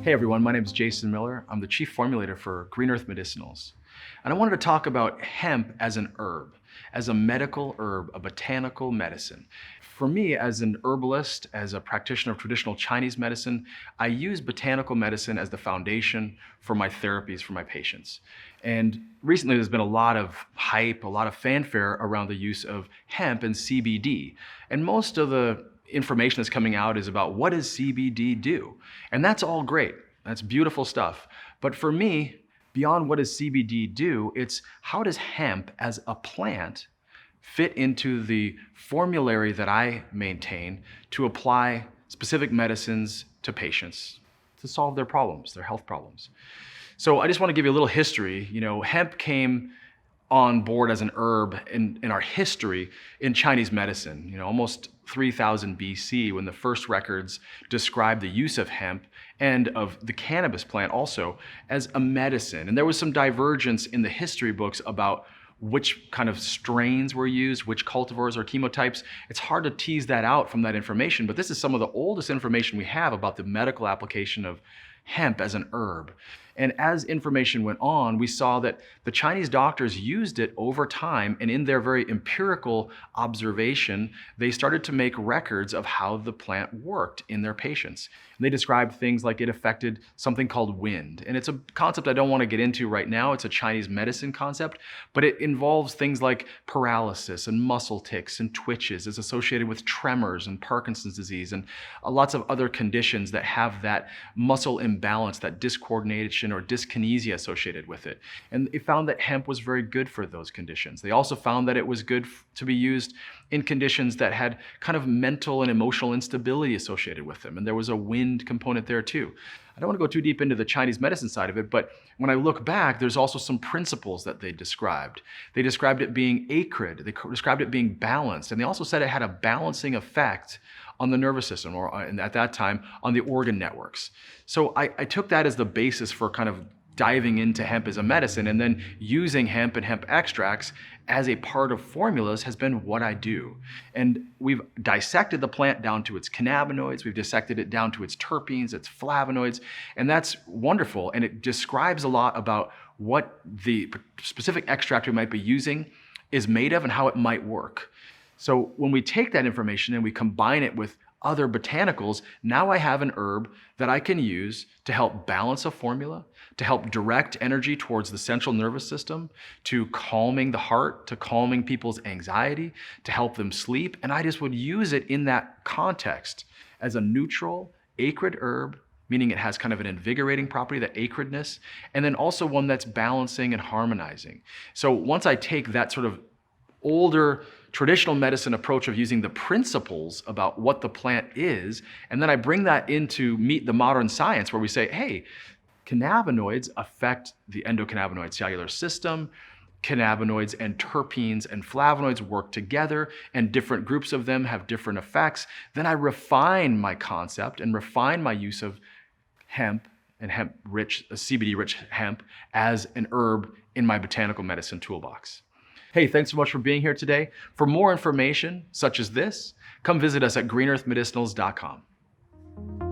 Hey everyone, my name is Jason Miller. I'm the Chief Formulator for Green Earth Medicinals. And I wanted to talk about hemp as an herb, as a medical herb, a botanical medicine. For me, as an herbalist, as a practitioner of traditional Chinese medicine, I use botanical medicine as the foundation for my therapies for my patients. And recently there's been a lot of hype, a lot of fanfare around the use of hemp and CBD. And most of the information that's coming out is about what does CBD do? And that's all great. That's beautiful stuff. But for me, beyond what does CBD do, it's how does hemp as a plant fit into the formulary that I maintain to apply specific medicines to patients to solve their problems, their health problems. So I just want to give you a little history. Hemp came on board as an herb in our history in Chinese medicine, almost 3000 BC, when the first records describe the use of hemp and of the cannabis plant also as a medicine. And there was some divergence in the history books about which kind of strains were used, which cultivars or chemotypes. It's hard to tease that out from that information, but this is some of the oldest information we have about the medical application of hemp as an herb. And as information went on, we saw that the Chinese doctors used it over time, and in their very empirical observation, they started to make records of how the plant worked in their patients. And they described things like it affected something called wind. And it's a concept I don't want to get into right now. It's a Chinese medicine concept, but it involves things like paralysis and muscle tics and twitches. It's associated with tremors and Parkinson's disease and lots of other conditions that have that muscle imbalance, that discoordination or dyskinesia associated with it. And they found that hemp was very good for those conditions. They also found that it was good to be used in conditions that had kind of mental and emotional instability associated with them. And there was a wind component there too. I don't want to go too deep into the Chinese medicine side of it, but when I look back, there's also some principles that they described. They described it being acrid. They described it being balanced. And they also said it had a balancing effect on the nervous system, or at that time, on the organ networks. So I took that as the basis for kind of diving into hemp as a medicine, and then using hemp and hemp extracts as a part of formulas has been what I do. And we've dissected the plant down to its cannabinoids, we've dissected it down to its terpenes, its flavonoids, and that's wonderful. And it describes a lot about what the specific extract we might be using is made of and how it might work. So when we take that information and we combine it with other botanicals, now I have an herb that I can use to help balance a formula, to help direct energy towards the central nervous system, to calming the heart, to calming people's anxiety, to help them sleep. And I just would use it in that context as a neutral, acrid herb, meaning it has kind of an invigorating property, that acridness, and then also one that's balancing and harmonizing. So once I take that sort of older traditional medicine approach of using the principles about what the plant is, and then I bring that into meet the modern science where we say, hey, cannabinoids affect the endocannabinoid cellular system. Cannabinoids and terpenes and flavonoids work together, and different groups of them have different effects. Then I refine my concept and refine my use of hemp and hemp-rich, CBD-rich hemp as an herb in my botanical medicine toolbox. Hey, thanks so much for being here today. For more information such as this, come visit us at greenearthmedicinals.com.